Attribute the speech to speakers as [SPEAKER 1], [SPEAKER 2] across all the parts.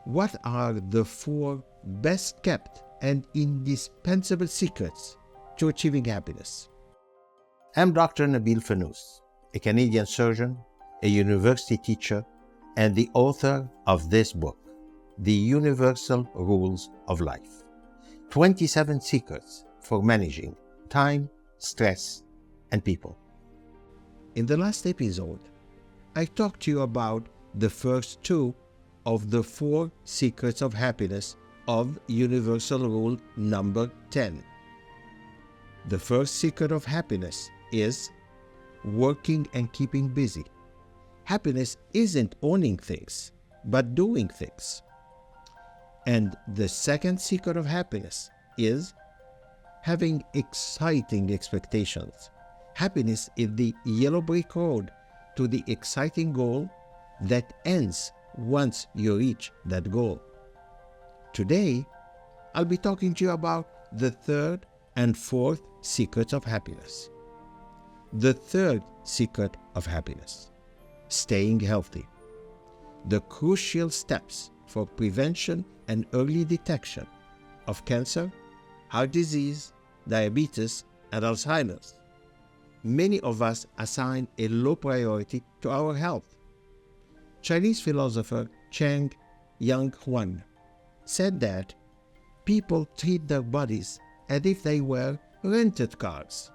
[SPEAKER 1] What are the 4 best kept and indispensable secrets to achieving happiness? I'm Dr. Nabil Fanouz, a Canadian surgeon, a university teacher, and the author of this book, The Universal Rules of Life: 27 Secrets for Managing Time, Stress, and People. In the last episode, I talked to you about the first 2 of the 4 secrets of happiness of Universal Rule number 10. The first secret of happiness is working and keeping busy. Happiness isn't owning things, but doing things. And the second secret of happiness is having exciting expectations. Happiness is the yellow brick road to the exciting goal that ends once you reach that goal. Today, I'll be talking to you about the third and fourth secrets of happiness. The third secret of happiness: staying healthy. The crucial steps for prevention and early detection of cancer, heart disease, diabetes, and Alzheimer's. Many of us assign a low priority to our health. Chinese philosopher Cheng Yang-Huan said that people treat their bodies as if they were rented cars,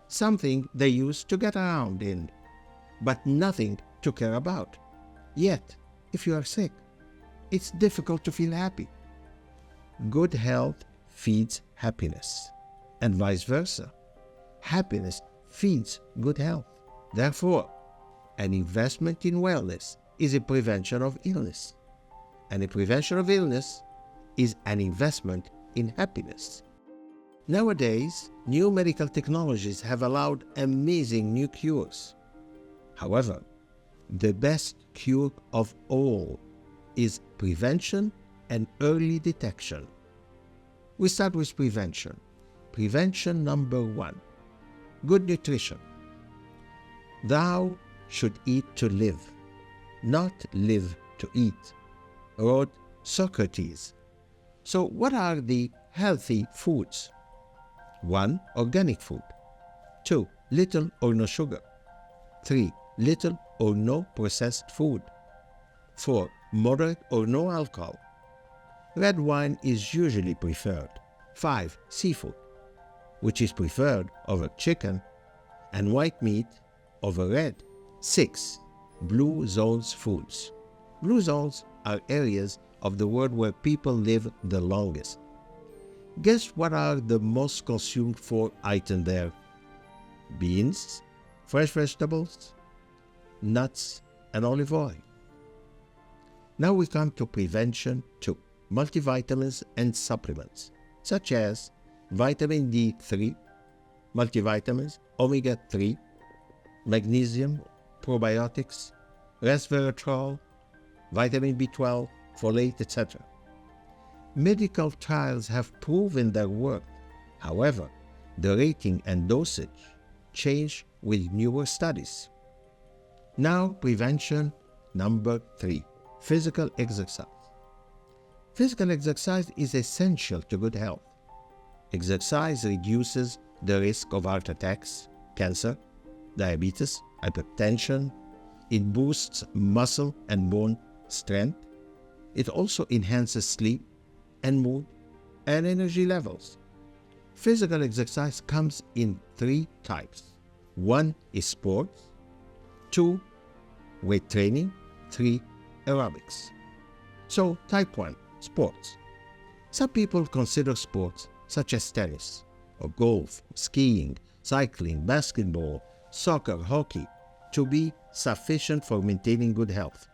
[SPEAKER 1] something they use to get around in, but nothing to care about. Yet, if you are sick, it's difficult to feel happy. Good health feeds happiness, and vice versa. Happiness feeds good health. Therefore, an investment in wellness is a prevention of illness, and a prevention of illness is an investment in happiness. Nowadays, new medical technologies have allowed amazing new cures. However, the best cure of all is prevention and early detection. We start with prevention. Prevention number 1: good nutrition. Thou should eat to live, not live to eat, wrote Socrates. So what are the healthy foods? 1. Organic food. 2. Little or no sugar. 3. Little or no processed food. 4. Moderate or no alcohol. Red wine is usually preferred. 5. Seafood, which is preferred over chicken, and white meat over red. 6. Blue zones foods. Blue zones are areas of the world where people live the longest. Guess what are the most consumed 4 items there? Beans, fresh vegetables, nuts, and olive oil. Now we come to prevention 2: multivitamins and supplements, such as vitamin D3, multivitamins, omega-3, magnesium, probiotics, resveratrol, vitamin B12, folate, etc. Medical trials have proven their work. However, the rating and dosage change with newer studies. Now, prevention number 3: physical exercise. Physical exercise is essential to good health. Exercise reduces the risk of heart attacks, cancer, diabetes, hypertension. It boosts muscle and bone strength. It also enhances sleep and mood and energy levels. Physical exercise comes in 3 types. 1 is sports. 2, weight training. 3, aerobics. So, type 1, sports. Some people consider sports such as tennis or golf, skiing, cycling, basketball, soccer, hockey to be sufficient for maintaining good health.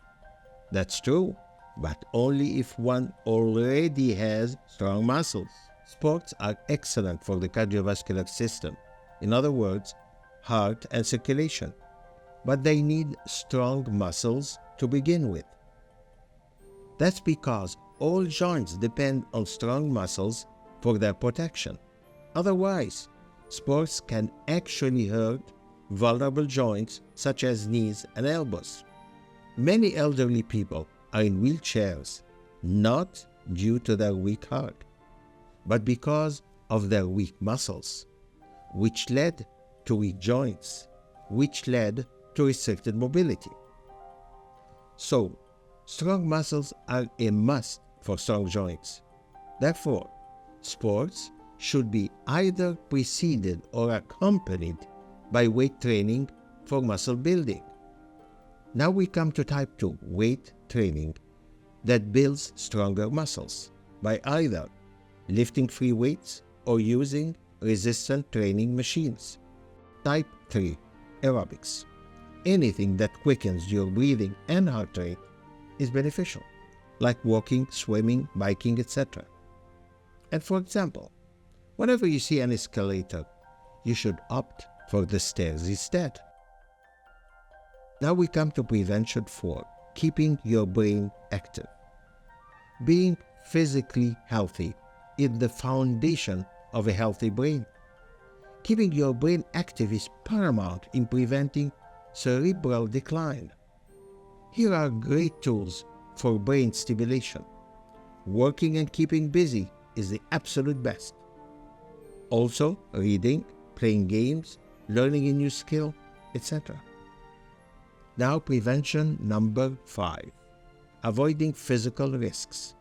[SPEAKER 1] That's true, but only if one already has strong muscles. Sports are excellent for the cardiovascular system, in other words, heart and circulation, but they need strong muscles to begin with. That's because all joints depend on strong muscles for their protection. Otherwise, sports can actually hurt vulnerable joints such as knees and elbows. Many elderly people are in wheelchairs not due to their weak heart, but because of their weak muscles, which led to weak joints, which led to restricted mobility. So, strong muscles are a must for strong joints. Therefore, sports should be either preceded or accompanied by weight training for muscle building. Now we come to type 2, weight training, that builds stronger muscles by either lifting free weights or using resistance training machines. Type 3, aerobics. Anything that quickens your breathing and heart rate is beneficial, like walking, swimming, biking, etc. And for example, whenever you see an escalator, you should opt for the stairs instead. Now we come to prevention 4, keeping your brain active. Being physically healthy is the foundation of a healthy brain. Keeping your brain active is paramount in preventing cerebral decline. Here are great tools for brain stimulation. Working and keeping busy is the absolute best. Also, reading, playing games, learning a new skill, etc. Now, prevention number 5, avoiding physical risks.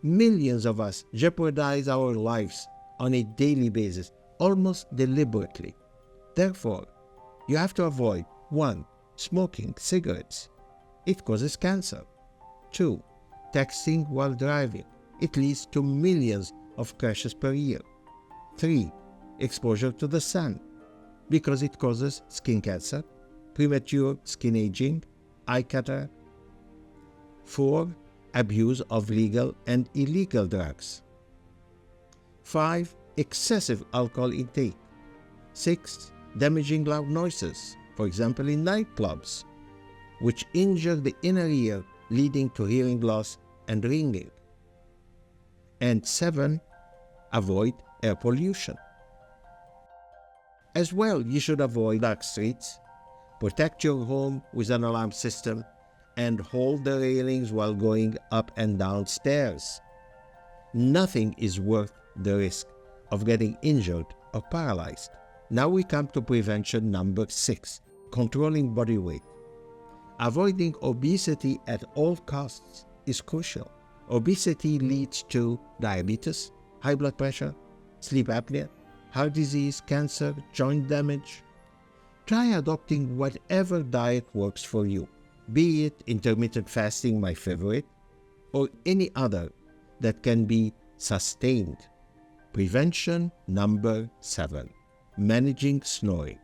[SPEAKER 1] Millions of us jeopardize our lives on a daily basis, almost deliberately. Therefore, you have to avoid 1. Smoking cigarettes. It causes cancer. 2. Texting while driving. It leads to millions of crashes per year. 3. Exposure to the sun, because it causes skin cancer, premature skin aging, eye cataract. 4. Abuse of legal and illegal drugs. 5. Excessive alcohol intake. 6. Damaging loud noises, for example in nightclubs, which injure the inner ear, leading to hearing loss and ringing. And 7. Avoid air pollution. As well, you should avoid dark streets, protect your home with an alarm system, and hold the railings while going up and down stairs. Nothing is worth the risk of getting injured or paralyzed. Now we come to prevention number 6, controlling body weight. Avoiding obesity at all costs is crucial. Obesity leads to diabetes, high blood pressure, sleep apnea, heart disease, cancer, joint damage. Try adopting whatever diet works for you, be it intermittent fasting, my favorite, or any other that can be sustained. Prevention number 7, managing snoring.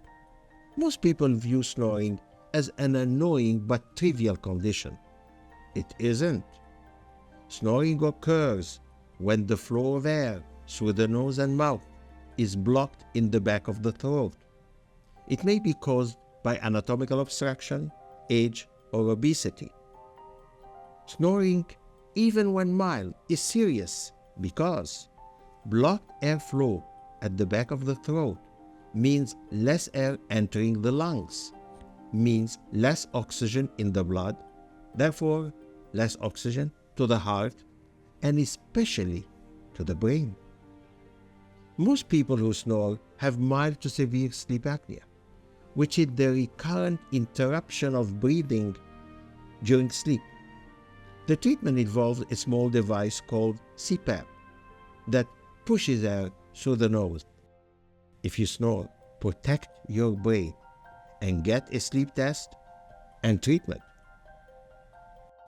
[SPEAKER 1] Most people view snoring as an annoying but trivial condition. It isn't. Snoring occurs when the flow of air through the nose and mouth is blocked in the back of the throat. It may be caused by anatomical obstruction, age, or obesity. Snoring, even when mild, is serious because blocked airflow at the back of the throat means less air entering the lungs, means less oxygen in the blood, therefore less oxygen to the heart and especially to the brain. Most people who snore have mild to severe sleep apnea, which is the recurrent interruption of breathing during sleep. The treatment involves a small device called CPAP that pushes air through the nose. If you snore, protect your brain and get a sleep test and treatment.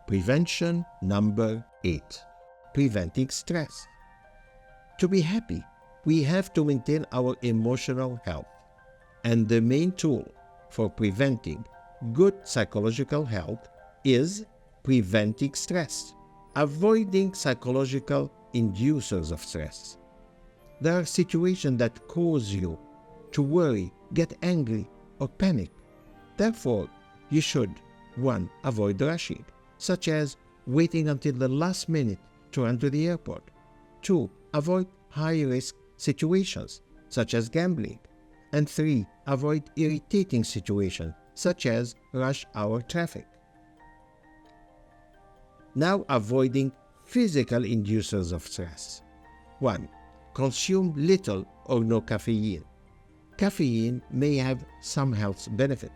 [SPEAKER 1] Prevention number 8, preventing stress. To be happy, we have to maintain our emotional health. And the main tool for preventing good psychological health is preventing stress, avoiding psychological inducers of stress. There are situations that cause you to worry, get angry, or panic. Therefore, you should 1. Avoid rushing, such as waiting until the last minute to run to the airport. 2. Avoid high-risk situations, such as gambling. And 3. Avoid irritating situations, such as rush hour traffic. Now, avoiding physical inducers of stress. 1. Consume little or no caffeine. Caffeine may have some health benefits,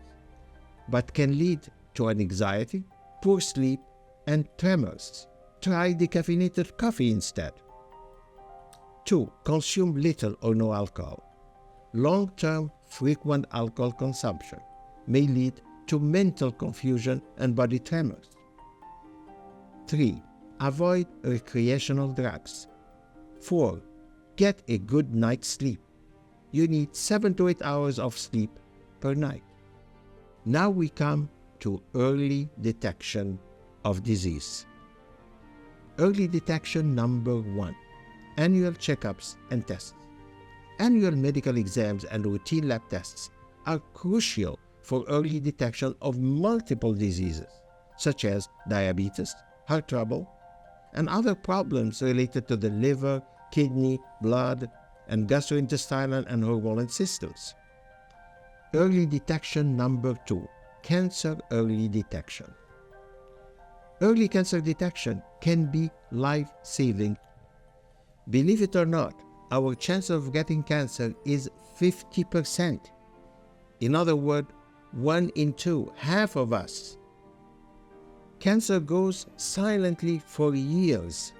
[SPEAKER 1] but can lead to anxiety, poor sleep, and tremors. Try decaffeinated coffee instead. 2. Consume little or no alcohol. Long-term frequent alcohol consumption may lead to mental confusion and body tremors. 3. Avoid recreational drugs. 4. Get a good night's sleep. You need 7 to 8 hours of sleep per night. Now we come to early detection of disease. Early detection number 1. Annual checkups and tests. Annual medical exams and routine lab tests are crucial for early detection of multiple diseases, such as diabetes, heart trouble, and other problems related to the liver, kidney, blood, and gastrointestinal and hormonal systems. Early detection number 2. Cancer early detection. Early cancer detection can be life-saving. Believe it or not, our chance of getting cancer is 50%. In other words, 1 in 2, half of us. Cancer goes silently for years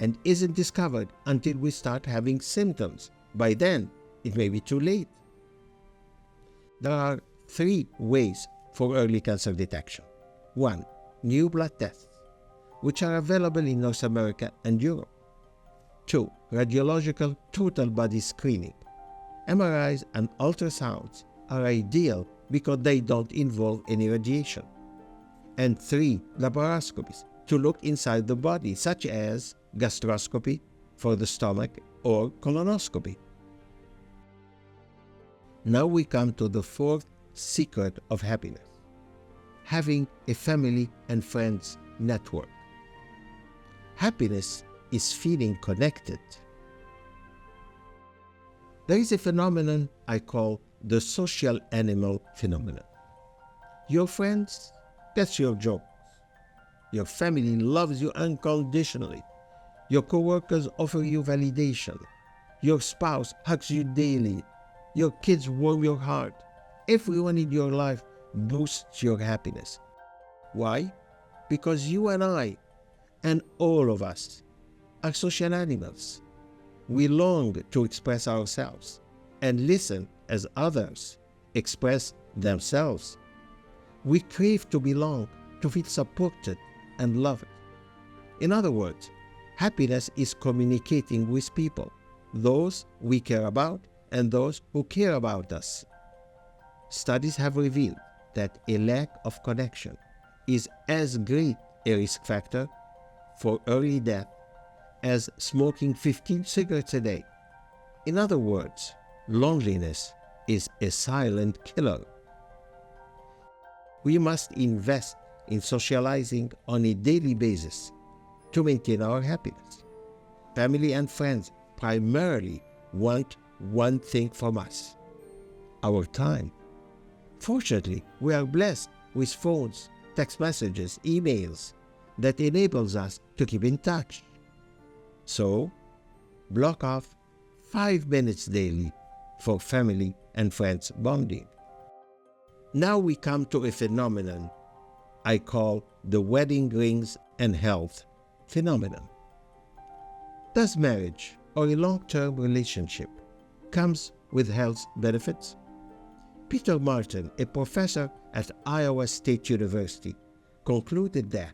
[SPEAKER 1] and isn't discovered until we start having symptoms. By then, it may be too late. There are 3 ways for early cancer detection. 1. New blood tests, which are available in North America and Europe. 2. Radiological total body screening. MRIs and ultrasounds are ideal because they don't involve any radiation. And 3. Laparoscopies to look inside the body, such as gastroscopy for the stomach or colonoscopy. Now we come to the 4th secret of happiness: having a family and friends network. Happiness is feeling connected. There is a phenomenon I call the social animal phenomenon. Your friends gets your jokes. Your family loves you unconditionally. Your coworkers offer you validation. Your spouse hugs you daily. Your kids warm your heart. Everyone in your life boosts your happiness. Why? Because you and I, and all of us, are social animals. We long to express ourselves and listen as others express themselves. We crave to belong, to feel supported and loved. In other words, happiness is communicating with people, those we care about and those who care about us. Studies have revealed that a lack of connection is as great a risk factor for early death as smoking 15 cigarettes a day. In other words, loneliness is a silent killer. We must invest in socializing on a daily basis to maintain our happiness. Family and friends primarily want one thing from us: our time. Fortunately, we are blessed with phones, text messages, emails that enables us to keep in touch. So, block off 5 minutes daily for family and friends bonding. Now we come to a phenomenon I call the wedding rings and health phenomenon. Does marriage or a long-term relationship comes with health benefits? Peter Martin, a professor at Iowa State University, concluded that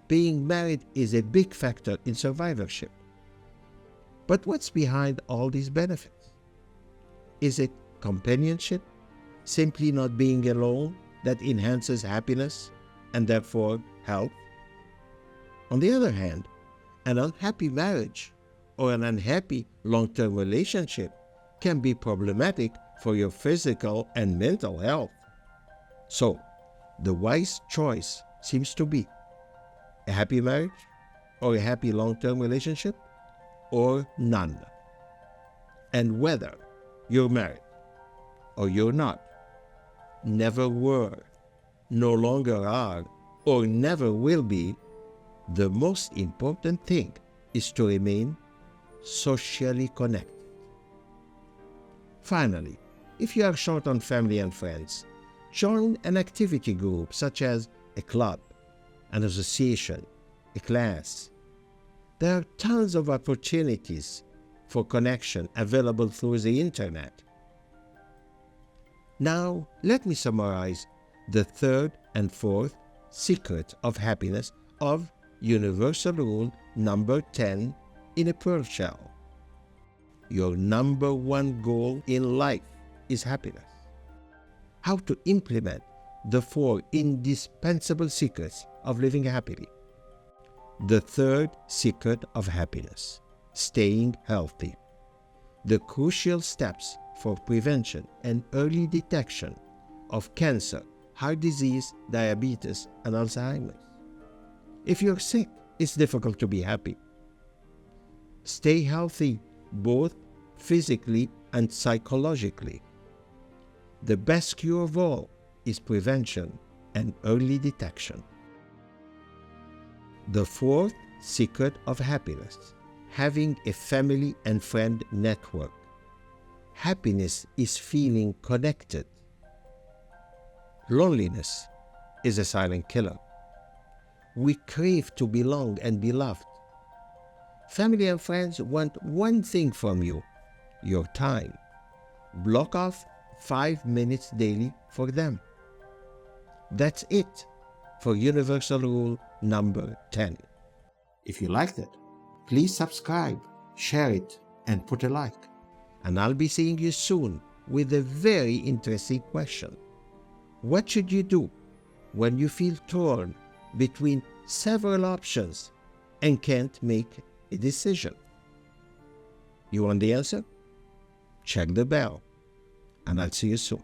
[SPEAKER 1] being married is a big factor in survivorship. But what's behind all these benefits? Is it companionship, simply not being alone, that enhances happiness and therefore health? On the other hand, an unhappy marriage or an unhappy long-term relationship can be problematic for your physical and mental health. So, the wise choice seems to be a happy marriage or a happy long-term relationship, or none. And whether you're married or you're not, never were, no longer are, or never will be, The most important thing is to remain socially connected. Finally, if you are short on family and friends, join an activity group such as a club, an association, a class. There are tons of opportunities for connection available through the internet. Now, let me summarize the third and fourth secret of happiness of universal rule number 10 in a pearl shell. Your number one goal in life is happiness. How to implement the 4 indispensable secrets of living happily. The third secret of happiness: staying healthy. The crucial steps for prevention and early detection of cancer, heart disease, diabetes, and Alzheimer's. If you're sick, it's difficult to be happy. Stay healthy, both physically and psychologically. The best cure of all is prevention and early detection. The fourth secret of happiness: having a family and friend network. Happiness is feeling connected. Loneliness is a silent killer. We crave to belong and be loved. Family and friends want one thing from you: your time. Block off 5 minutes daily for them. That's it for universal rule number 10. If you liked it, please subscribe, share it, and put a like. And I'll be seeing you soon with a very interesting question. What should you do when you feel torn between several options and can't make a decision? You want the answer? Check the bell, and I'll see you soon.